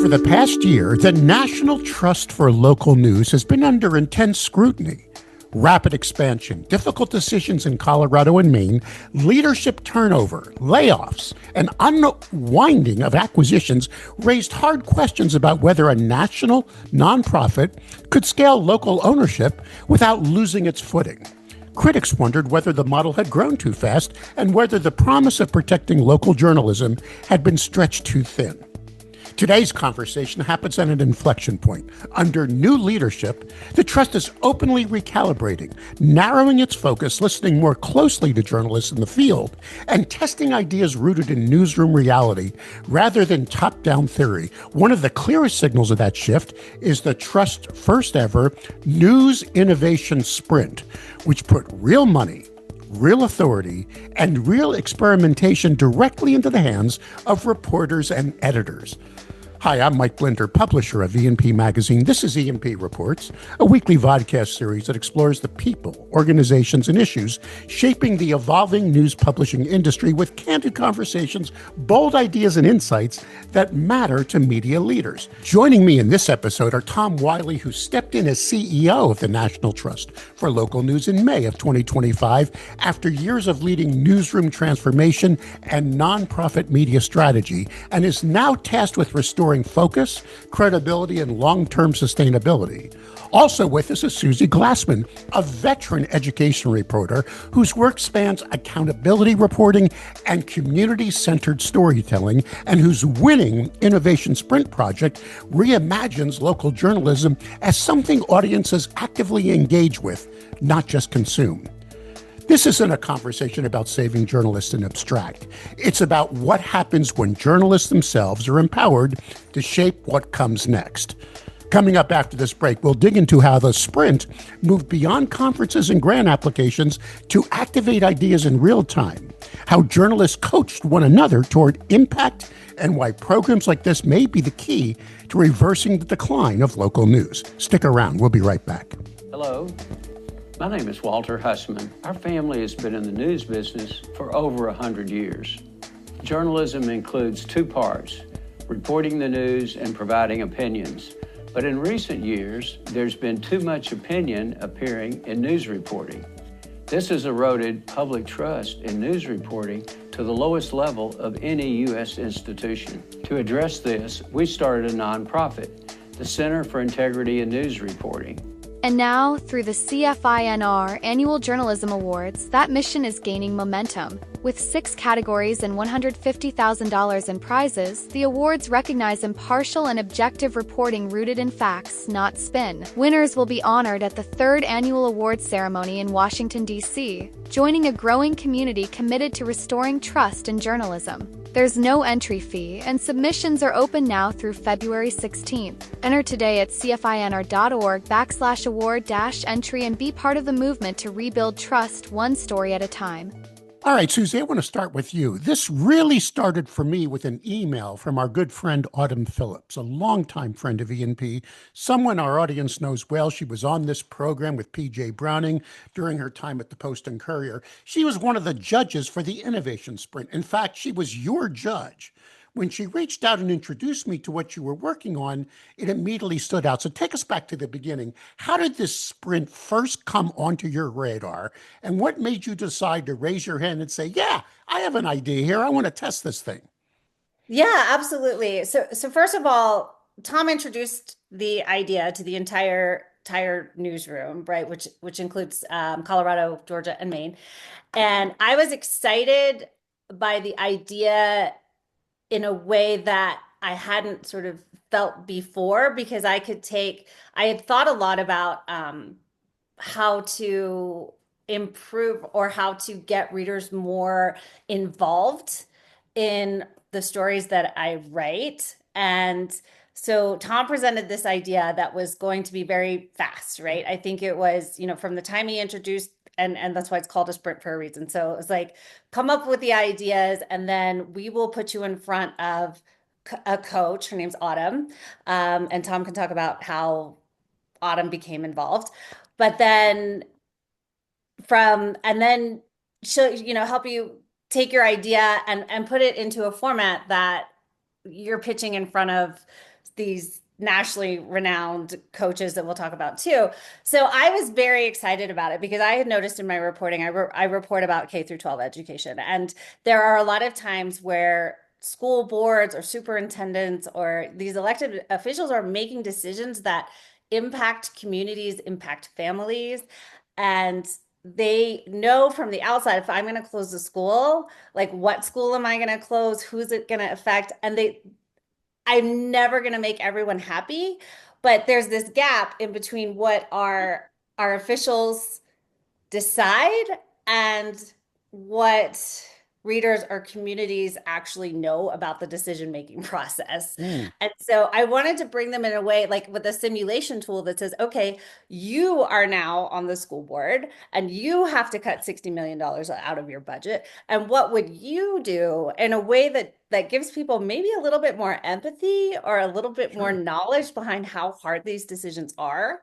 Over the past year, the National Trust for Local News has been under intense scrutiny. Rapid expansion, difficult decisions in Colorado and Maine, leadership turnover, layoffs, and unwinding of acquisitions raised hard questions about whether a national nonprofit could scale local ownership without losing its footing. Critics wondered whether the model had grown too fast and whether the promise of protecting local journalism had been stretched too thin. Today's conversation happens at an inflection point. Under new leadership, the trust is openly recalibrating, narrowing its focus, listening more closely to journalists in the field, and testing ideas rooted in newsroom reality rather than top-down theory. One of the clearest signals of that shift is the trust's first ever News Innovation Sprint, which put real money, real authority, and real experimentation directly into the hands of reporters and editors. Hi, I'm Mike Blinder, publisher of E&P Magazine. This is E&P Reports, a weekly vodcast series that explores the people, organizations, and issues shaping the evolving news publishing industry with candid conversations, bold ideas, and insights that matter to media leaders. Joining me in this episode are Tom Wiley, who stepped in as CEO of the National Trust for Local News in May of 2025 after years of leading newsroom transformation and nonprofit media strategy, and is now tasked with restoring focus, credibility, and long-term sustainability. Also with us is Susie Glassman, a veteran education reporter whose work spans accountability reporting and community-centered storytelling, and whose winning Innovation Sprint project reimagines local journalism as something audiences actively engage with, not just consume. This isn't a conversation about saving journalists in abstract. It's about what happens when journalists themselves are empowered to shape what comes next. Coming up after this break, we'll dig into how the Sprint moved beyond conferences and grant applications to activate ideas in real time, how journalists coached one another toward impact, and why programs like this may be the key to reversing the decline of local news. Stick around. We'll be right back. Hello. My name is Walter Hussman. Our family has been in the news business for over 100 years. Journalism includes two parts, reporting the news and providing opinions. But in recent years, there's been too much opinion appearing in news reporting. This has eroded public trust in news reporting to the lowest level of any U.S. institution. To address this, we started a nonprofit, the Center for Integrity in News Reporting. And now, through the CFINR Annual Journalism Awards, that mission is gaining momentum. With 6 categories and $150,000 in prizes, the awards recognize impartial and objective reporting rooted in facts, not spin. Winners will be honored at the 3rd Annual Awards Ceremony in Washington, D.C., joining a growing community committed to restoring trust in journalism. There's no entry fee, and submissions are open now through February 16th. Enter today at cfinr.org/award-entry and be part of the movement to rebuild trust one story at a time. All right, Susie, I want to start with you. This really started for me with an email from our good friend Autumn Phillips, a longtime friend of E&P, someone our audience knows well. She was on this program with P.J. Browning during her time at the Post and Courier. She was one of the judges for the Innovation Sprint. In fact, she was your judge. When she reached out and introduced me to what you were working on, it immediately stood out. So take us back to the beginning. How did this sprint first come onto your radar? And what made you decide to raise your hand and say, yeah, I have an idea here. I want to test this thing? Yeah, absolutely. So first of all, Tom introduced the idea to the entire newsroom, right, which includes Colorado, Georgia, and Maine. And I was excited by the idea in a way that I hadn't sort of felt before, because I had thought a lot about how to improve or how to get readers more involved in the stories that I write. And so Tom presented this idea that was going to be very fast, right? I think it was, from the time he introduced, and that's why it's called a sprint for a reason. So it was like, come up with the ideas, and then we will put you in front of a coach. Her name's Autumn. And Tom can talk about how Autumn became involved. But then she'll, help you take your idea and put it into a format that you're pitching in front of these nationally renowned coaches that we'll talk about too. So I was very excited about it because I had noticed in my reporting, I report about K through 12 education, and there are a lot of times where school boards or superintendents or these elected officials are making decisions that impact communities, impact families, and they know from the outside, if I'm going to close the school, like what school am I going to close? Who's it going to affect? And I'm never going to make everyone happy, but there's this gap in between what our officials decide and what readers or communities actually know about the decision-making process. Mm. And so I wanted to bring them in a way like with a simulation tool that says, okay, you are now on the school board and you have to cut $60 million out of your budget. And what would you do in a way that gives people maybe a little bit more empathy or a little bit more knowledge behind how hard these decisions are?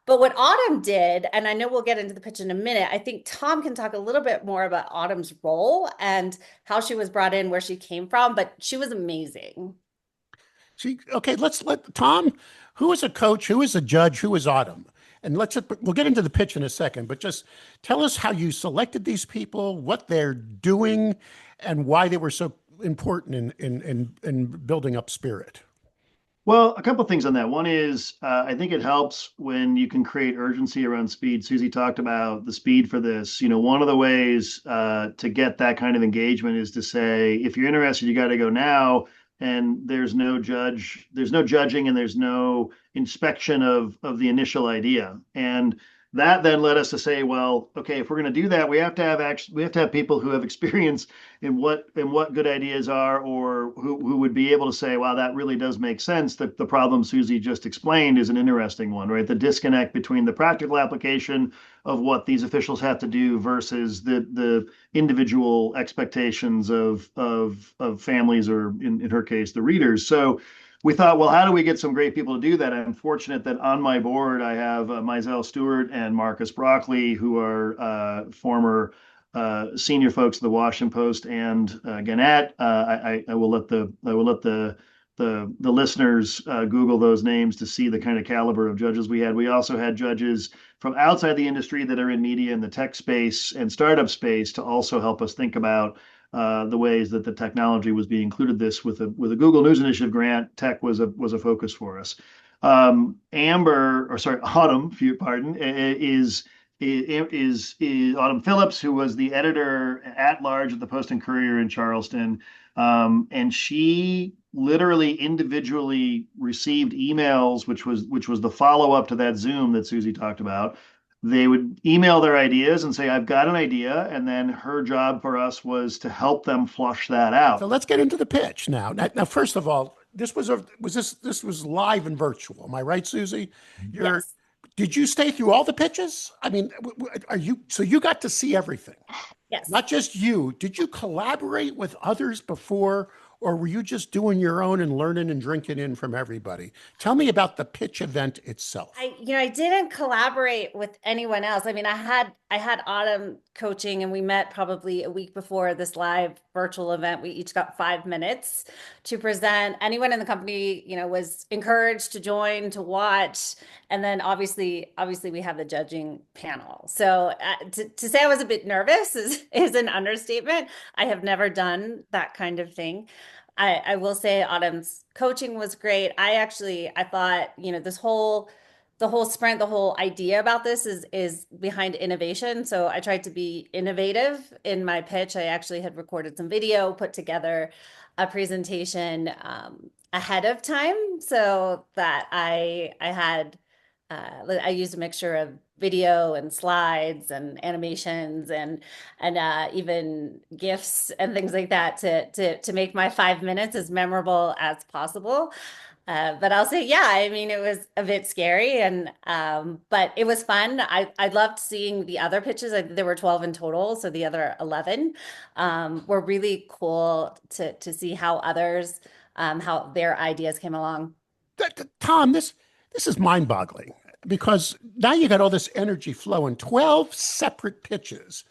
But what Autumn did, and I know we'll get into the pitch in a minute, I think Tom can talk a little bit more about Autumn's role and how she was brought in, where she came from, but she was amazing. Okay, let's let Tom, who is a coach, who is a judge, who is Autumn? And we'll get into the pitch in a second, but just tell us how you selected these people, what they're doing, and why they were so important in building up spirit. Well, a couple of things on that. One is I think it helps when you can create urgency around speed. Susie talked about the speed for this. One of the ways to get that kind of engagement is to say, if you're interested, you got to go now. And there's no judging, and there's no inspection of the initial idea. And that then led us to say, well, okay, if we're going to do that, we have to have people who have experience in what good ideas are, or who would be able to say, wow, that really does make sense. The problem Susie just explained is an interesting one, right? The disconnect between the practical application of what these officials have to do versus the individual expectations of families, or in her case, the readers. So we thought, well, how do we get some great people to do that? I'm fortunate that on my board, I have Mizell Stewart and Marcus Broccoli, who are former senior folks at the Washington Post and Gannett. I will let the listeners Google those names to see the kind of caliber of judges we had. We also had judges from outside the industry that are in media and the tech space and startup space to also help us think about the ways that the technology was being included. This with a Google News Initiative grant, tech was a focus for us. Autumn, if you pardon, is Autumn Phillips, who was the editor at large at the Post and Courier in Charleston, and she literally individually received emails, which was the follow up to that Zoom that Susie talked about. They would email their ideas and say, I've got an idea. And then her job for us was to help them flush that out. So let's get into the pitch now. Now, first of all, this was live and virtual. Am I right, Susie? Yes. Did you stay through all the pitches? I mean, so you got to see everything? Yes. Not just you. Did you collaborate with others before, or were you just doing your own and learning and drinking in from everybody? Tell me about the pitch event itself. I didn't collaborate with anyone else. I mean, I had Autumn coaching, and we met probably a week before this live virtual event. We each got 5 minutes to present. Anyone in the company, was encouraged to join, to watch. And then obviously we have the judging panel. So to say I was a bit nervous is an understatement. I have never done that kind of thing. I will say Autumn's coaching was great. I thought, the whole sprint, the whole idea about this is behind innovation. So I tried to be innovative in my pitch. I actually had recorded some video, put together a presentation ahead of time, so that I used a mixture of video and slides and animations and even GIFs and things like that to make my 5 minutes as memorable as possible. But I'll say, yeah, I mean, it was a bit scary, but it was fun. I loved seeing the other pitches. There were 12 in total, so the other 11 were really cool to see how others, how their ideas came along. Tom, this is mind-boggling, because now you got all this energy flowing, 12 separate pitches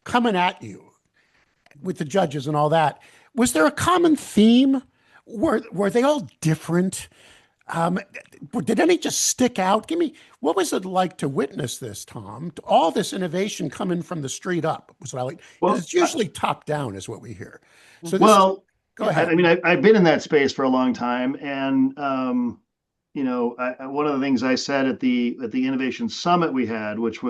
coming at you with the judges and all that. Was there a common theme? Were they all different? Um, did any just stick out? Give me, what was it like to witness this, Tom? All this innovation coming from the street up was what I like, because Well, it's usually top down, is what we hear. So this is, well, go yeah, I ahead. mean, I've been in that space for a long time, and one of the things I said at the innovation summit we had, which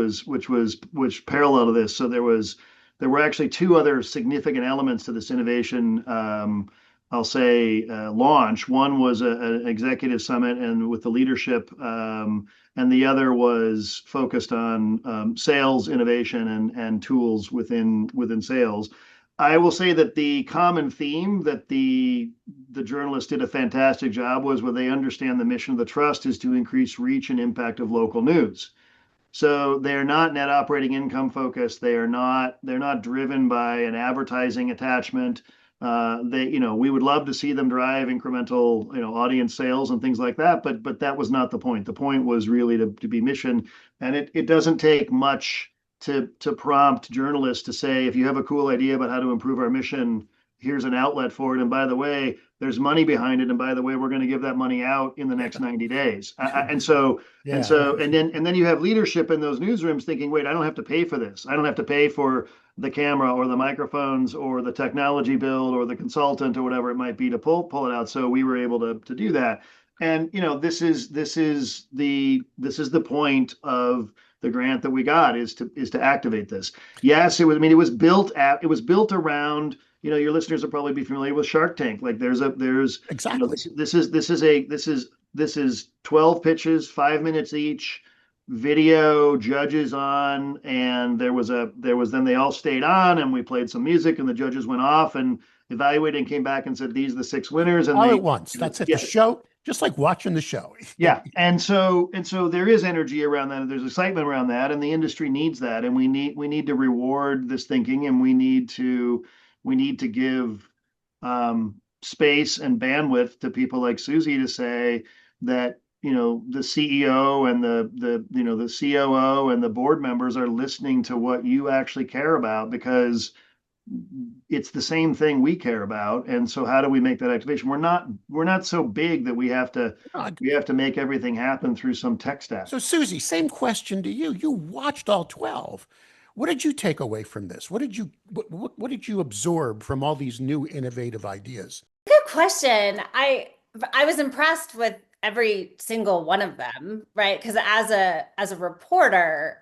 parallel to this. So there were actually two other significant elements to this innovation. I'll say launch. One was an executive summit and with the leadership, and the other was focused on sales innovation and tools within sales. I will say that the common theme that the journalists did a fantastic job was where they understand the mission of the trust is to increase reach and impact of local news. So they're not net operating income focused. They're not driven by an advertising attachment. We would love to see them drive incremental, audience sales and things like that. But that was not the point. The point was really to be mission, and it doesn't take much to prompt journalists to say, if you have a cool idea about how to improve our mission, here's an outlet for it. And by the way, there's money behind it. And by the way, we're going to give that money out in the next 90 days. Yeah. And then you have leadership in those newsrooms thinking, wait, I don't have to pay for this. I don't have to pay for the camera or the microphones or the technology build or the consultant or whatever it might be to pull it out. So we were able to do that. And this is the point of the grant that we got is to activate this. Yes, it was. I mean, it was built around. Your listeners will probably be familiar with Shark Tank. Like Exactly. this is 12 pitches, 5 minutes each, video, judges on, and then they all stayed on, and we played some music, and the judges went off and evaluated and came back and said these are the six winners, and All they at once. That's it. The yeah. show, just like watching the show. Yeah, and so there is energy around that. There's excitement around that, and the industry needs that, and we need to reward this thinking, and we need to give space and bandwidth to people like Susie to say that the CEO and the COO and the board members are listening to what you actually care about because it's the same thing we care about. And so how do we make that activation? We're not so big that we have to make everything happen through some tech stack. So, Susie, same question to you. You watched all 12. What did you take away from this? What did you absorb from all these new innovative ideas? Good question. I was impressed with every single one of them, right? Because as a reporter,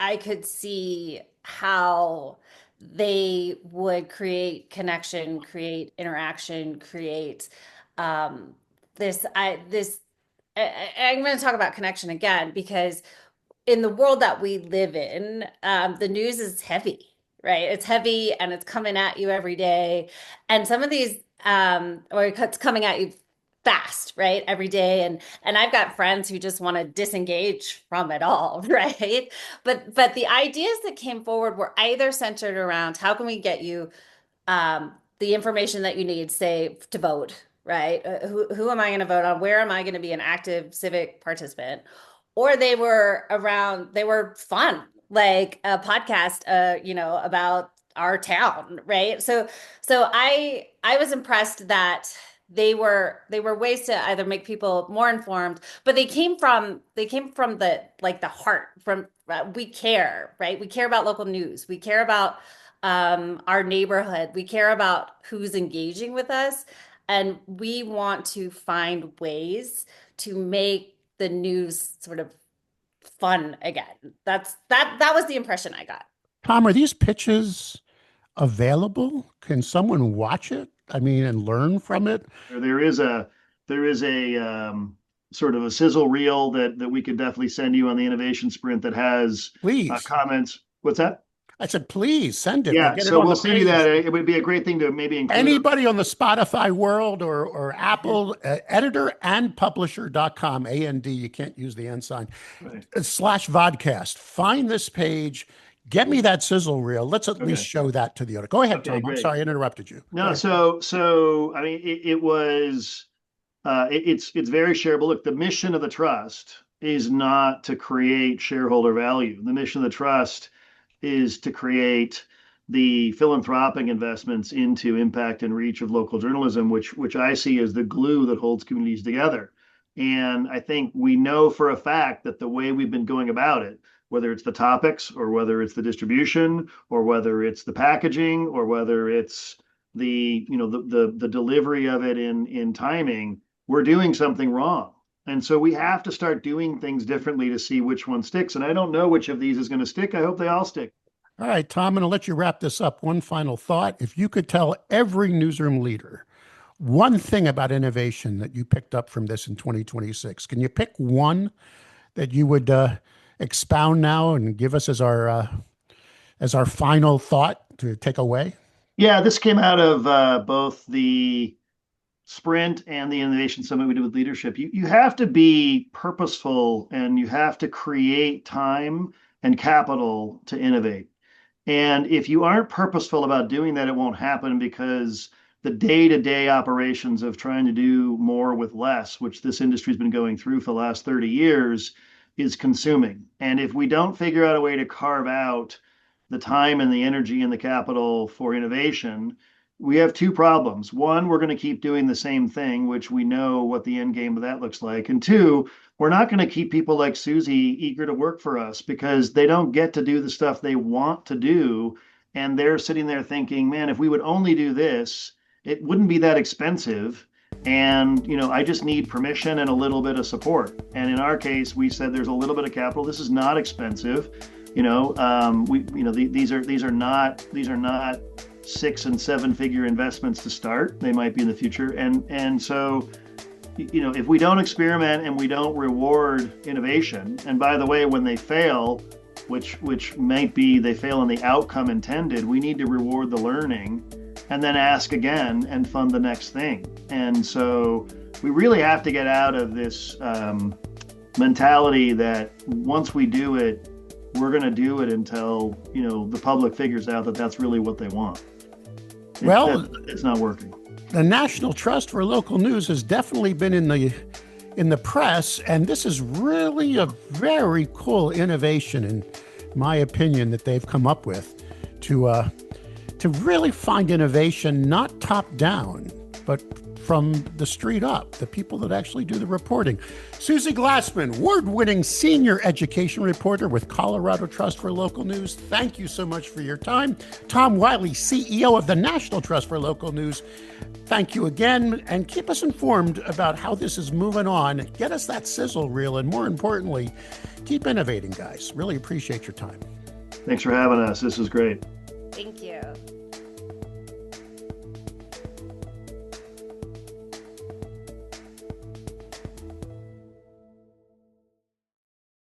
I could see how they would create connection, create interaction, create this. I'm going to talk about connection again because in the world that we live in, the news is heavy, right? It's heavy and it's coming at you every day. And some of these, or it's coming at you fast, right? Every day. And I've got friends who just want to disengage from it all, right? But the ideas that came forward were either centered around how can we get you the information that you need, say, to vote, right? Who am I going to vote on? Where am I going to be an active civic participant? Or they were fun, like a podcast, about our town, right? So I was impressed that they were ways to either make people more informed, but they came from the heart from we care, right? We care about local news. We care about our neighborhood. We care about who's engaging with us, and we want to find ways to make the news sort of fun again. That was the impression I got. Tom, are these pitches available? Can someone watch it? I mean, and learn from it? There is a sort of a sizzle reel that we could definitely send you on the innovation sprint that has Please. comments. What's that? I said, please send it. We'll Yeah, get it so on we'll the send you page. that. It would be a great thing to maybe include. Anybody on the Spotify world or Apple, editor and publisher.com, AND, you can't use the N sign, Right. slash vodcast. Find this page. Get me that sizzle reel. Let's at least Okay. show that to the other. Go ahead, Okay, Tom. I'm great. sorry I interrupted you. No, so I mean, it was it's very shareable. Look, the mission of the trust is not to create shareholder value. The mission of the trust is to create the philanthropic investments into impact and reach of local journalism, which I see as the glue that holds communities together. And I think we know for a fact that the way we've been going about it, whether it's the topics or whether it's the distribution or whether it's the packaging or whether it's the delivery of it in timing, we're doing something wrong. And so we have to start doing things differently to see which one sticks. And I don't know which of these is going to stick. I hope they all stick. All right, Tom, I'm going to let you wrap this up. One final thought. If you could tell every newsroom leader one thing about innovation that you picked up from this in 2026, can you pick one that you would expound now and give us as our final thought to take away? Yeah, this came out of both the sprint and the innovation summit we did with leadership. You have to be purposeful and you have to create time and capital to innovate. And if you aren't purposeful about doing that, it won't happen, because the day-to-day operations of trying to do more with less, which this industry's been going through for the last 30 years, is consuming. And if we don't figure out a way to carve out the time and the energy and the capital for innovation, we have two problems. One, we're going to keep doing the same thing, which we know what the end game of that looks like. And two, we're not going to keep people like Susie eager to work for us because they don't get to do the stuff they want to do. And they're sitting there thinking, man, if we would only do this, it wouldn't be that expensive. And, I just need permission and a little bit of support. And in our case, we said there's a little bit of capital. This is not expensive. These are not 6 and 7 figure investments to start. They might be in the future. And so, if we don't experiment and we don't reward innovation, and by the way, when they fail, which might be they fail in the outcome intended, we need to reward the learning and then ask again and fund the next thing. And so we really have to get out of this mentality that once we do it, we're going to do it until, the public figures out that that's really what they want. Well, it's not working. The National Trust for Local News has definitely been in the press, and this is really a very cool innovation, in my opinion, that they've come up with to really find innovation not top down, but from the street up, the people that actually do the reporting. Susie Glassman, award-winning senior education reporter with Colorado Trust for Local News, thank you so much for your time. Tom Wiley, CEO of the National Trust for Local News, thank you again, and keep us informed about how this is moving on. Get us that sizzle reel, and more importantly, keep innovating, guys. Really appreciate your time. Thanks for having us. This was great. Thank you.